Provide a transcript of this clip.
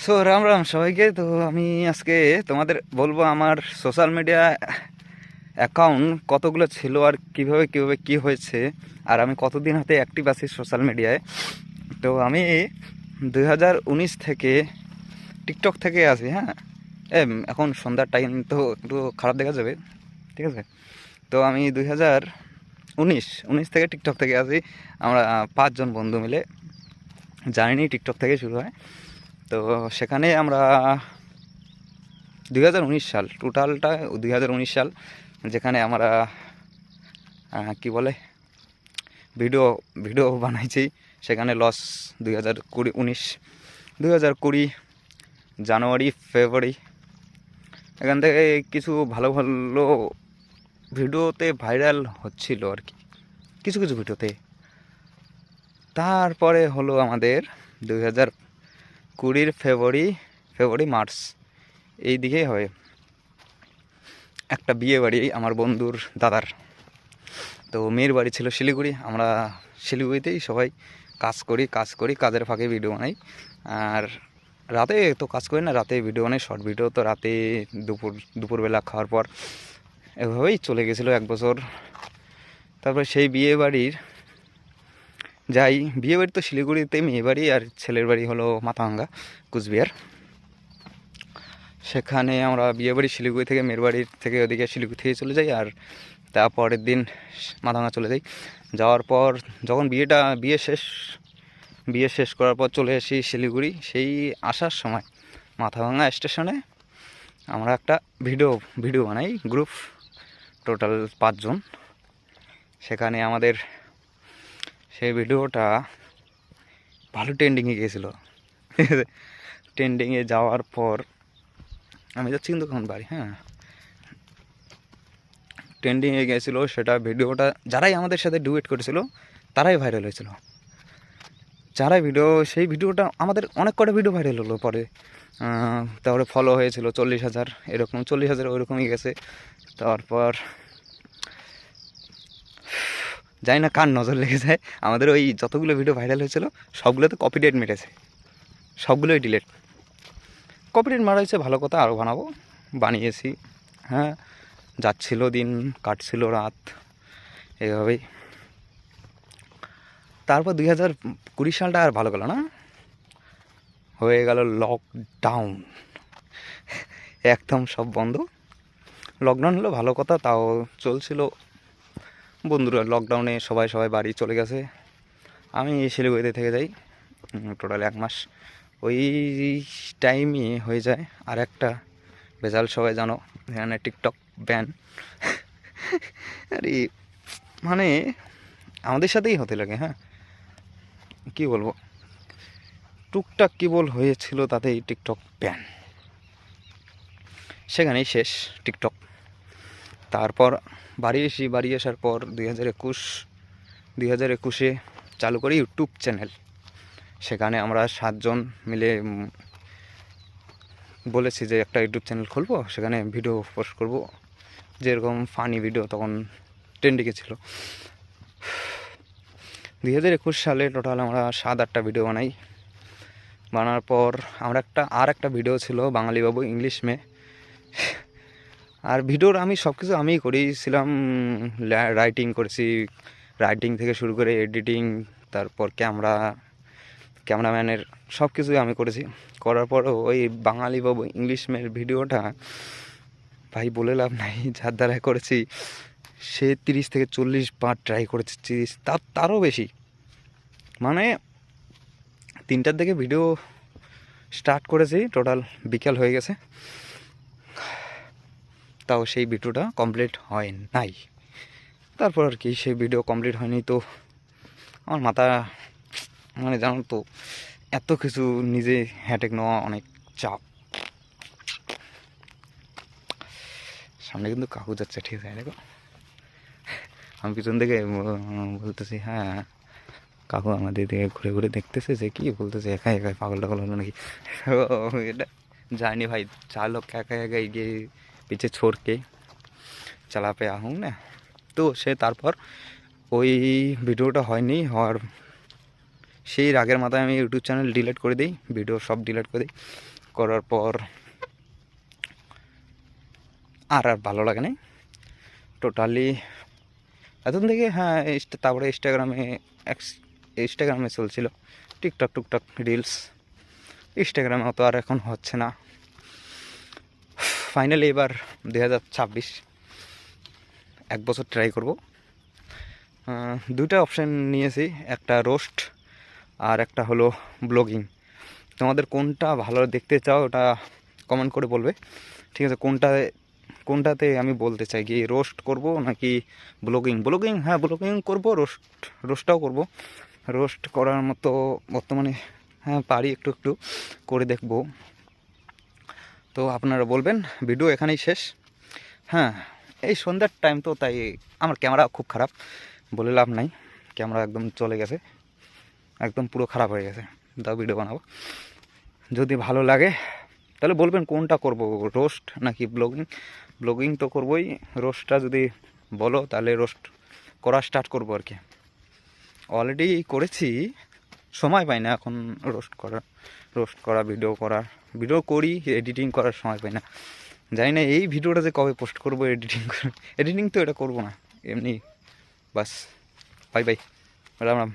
So Ram Ram সবাইকে। তো আমি আজকে তোমাদের বলবো আমার সোশ্যাল মিডিয়া অ্যাকাউন্ট কতগুলো ছিল আর কিভাবে কিভাবে কি হয়েছে, আর আমি কতদিন হাতে অ্যাক্টিভ আছি সোশ্যাল মিডিয়ায়। তো আমি 2019 থেকে টিকটক থেকে আছি। হ্যাঁ, এখন সন্ধ্যার টাইম তো একটু খারাপ দেখা যাবে, ঠিক আছে। তো আমি 2019 থেকে টিকটক থেকে আছি। আমরা 5 জন বন্ধু মিলে, জার্নি টিকটক থেকে শুরু হয়। তো সেখানে আমরা 2019 সাল, টোটালটা 2019 সাল, যেখানে আমরা কি বলে ভিডিও ভিডিও বানাইছি। সেখানে লস 2020 জানুয়ারি ফেব্রুয়ারি, এখান থেকে কিছু ভালো ভালো ভিডিওতে ভাইরাল হচ্ছিল আর কি, কিছু কিছু ভিডিওতে। তারপরে হলো আমাদের 2020 ফেব্রুয়ারি মার্চ এই দিকেই হয় একটা বিয়ে বাড়ি আমার বন্ধুর দাদার। তো মেয়ের বাড়ি ছিল শিলিগুড়ি। আমরা শিলিগুড়িতেই সবাই কাজ করি, কাজের ফাঁকে ভিডিও বানাই। আর রাতে তো কাজ করি না, রাতে ভিডিও বানাই, শর্ট ভিডিও। তো রাতে দুপুরবেলা খাওয়ার পর এভাবেই চলে গেছিলো 1 বছর। তারপরে সেই বিয়ে বাড়ি তো শিলিগুড়িতে মেয়ে বাড়ি, আর ছেলের বাড়ি হলো মাথাভাঙ্গা, কুচবিহার। সেখানে আমরা বিয়ে বাড়ি শিলিগুড়ি থেকে, মেয়ের বাড়ির থেকে ওদিকে শিলিগুড়ি থেকে চলে যাই, আর তারপরের দিন মাথাভাঙ্গা চলে যাই। যাওয়ার পর যখন বিয়ে শেষ করার পর চলে আসি শিলিগুড়ি। সেই আসার সময় মাথাভাঙ্গা স্টেশনে আমরা একটা ভিডিও বানাই, গ্রুপ টোটাল 5 জন। সেখানে আমাদের সেই ভিডিওটা ভালো ট্রেন্ডিংয়ে গিয়েছিলো। ট্রেন্ডিংয়ে যাওয়ার পর আমি যাচ্ছি কিন্তু এখন বাড়ি। হ্যাঁ, ট্রেন্ডিংয়ে গিয়েছিলো সেটা ভিডিওটা। যারাই আমাদের সাথে ডুয়েট করেছিল তারাই ভাইরাল হয়েছিল। সেই ভিডিওটা আমাদের অনেক কটা ভিডিও ভাইরাল হলো পরে। তারপরে ফলো হয়েছিল 40,000, এরকম 40,000 ওইরকমই গেছে। তারপর জানি না কার নজর লেগে যায়, আমাদের ওই যতগুলো ভিডিও ভাইরাল হয়েছিল সবগুলোতে কপিরাইট মেরেছে, সবগুলোই ডিলেট। কপিরাইট মারা হয়েছে, ভালো কথা, আরও বানিয়েছি। হ্যাঁ, যাচ্ছিল দিন, কাটছিল রাত, এইভাবেই। তারপর 2020 সালটা আর ভালো গেল না, হয়ে গেল লকডাউন। একদম সব বন্ধ। লকডাউন হলো ভালো কথা, তাও চলছিল। বন্ধুরা লকডাউনে সবাই বাড়ি চলে গেছে। আমি শিলিগুড়িতে থেকে যাই টোটাল 1 মাস। ওই টাইমই হয়ে যায় আর একটা বেজাল, সবাই জানো, এখানে টিকটক ব্যান। আরে মানে আমাদের সাথেই হতে লাগে। হ্যাঁ, কি বলবো, টুকটাক কি হয়েছিল, তাতেই টিকটক ব্যান, সেখানেই শেষ টিকটক। তারপর বাড়ি আসার পর 2021 চালু করি ইউটিউব চ্যানেল। সেখানে আমরা 7 জন মিলে বলেছি যে একটা ইউটিউব চ্যানেল খুলবো, সেখানে ভিডিও পোস্ট করব, যেরকম ফানি ভিডিও তখন ট্রেন্ডিংয়ে ছিল। 2021 সালে টোটাল আমরা 7-8টা ভিডিও বানার পর আমরা একটা ভিডিও ছিল বাঙালি বাবু ইংলিশ মেয়ে। আর ভিডিওর আমি সব কিছু আমিই করেছিলাম, রাইটিং করেছি, রাইটিং থেকে শুরু করে এডিটিং, তারপর ক্যামেরাম্যানের সব কিছুই আমি করেছি। করার পরও ওই বাঙালি বাবু ইংলিশ মেয়ের ভিডিওটা ভাই বলে লাভ নাই, যার দ্বারা করেছি সে 30 থেকে 40 বার ট্রাই করেছি, 30 তারও বেশি। মানে 3টার দিকে ভিডিও স্টার্ট করেছি, টোটাল বিকেল হয়ে গেছে, তাও সেই ভিডিওটা কমপ্লিট হয় নাই। তারপর আর কি, সেই ভিডিও কমপ্লিট হয়নি। তো আমার মাথা, মানে জানো তো, এত কিছু নিজে হ্যাটেক নেওয়া অনেক চাপ। সামনে কিন্তু কাকু যাচ্ছে, ঠিক আছে, দেখো। আমি পিছন থেকে বলতেছি, হ্যাঁ কাকু আমাদের দিকে ঘুরে ঘুরে দেখতেছে যে কি বলতেছে, একা একাই পাগল টাগল হলো নাকি। এটা जानी भाई, 4 लोग क्या कहेगा ये पीछे छोड़ के चला पे आहूँ ना। তো সে তারপর ওই ভিডিওটা হয়নি, হওয়ার সেই রাগের মাথায় আমি ইউটিউব চ্যানেল ডিলিট করে দিই, ভিডিও সব ডিলিট করে দিই। করার পর আর ভালো লাগে না টোটালি এতদিন থেকে। হ্যাঁ, তারপরে ইনস্টাগ্রামে চলছিল, টিকটক টুকটক রিলস। ইনস্টাগ্রামে অত আর এখন হচ্ছে না। ফাইনালি এবার 2026 এক বছর ট্রাই করব। দুইটা অপশান নিয়েছি, একটা রোস্ট আর একটা হলো ব্লগিং। তোমাদের কোনটা ভালো দেখতে চাও ওটা কমেন্ট করে বলবে, ঠিক আছে? কোনটাতে আমি বলতে চাই কি রোস্ট করব নাকি ব্লগিং? হ্যাঁ, ব্লগিং করব, রোস্টটাও করব। রোস্ট করার মতো বর্তমানে হ্যাঁ পারি, একটু একটু করে দেখব। তো আপনারা বলবেন। ভিডিও এখানেই শেষ। হ্যাঁ, এই সন্ধ্যার টাইম তো, তাই আমার ক্যামেরা খুব খারাপ, বলে লাভ নাই। ক্যামেরা একদম চলে গেছে, একদম পুরো খারাপ হয়ে গেছে। তাও ভিডিও বানাবো, যদি ভালো লাগে তাহলে বলবেন কোনটা করব, রোস্ট নাকি ব্লগিং? ব্লগিং তো করবই, রোস্টটা যদি বলো তাহলে রোস্ট করা স্টার্ট করবো আর কি। অলরেডি করেছি, সময় পাই না এখন রোস্ট করা ভিডিও করি, এডিটিং করার সময় পাই না। জানি না এই ভিডিওটা যে কবে পোস্ট করবো। এডিটিং তো এটা করবো না, এমনি বাস। Bye bye, Ram Ram.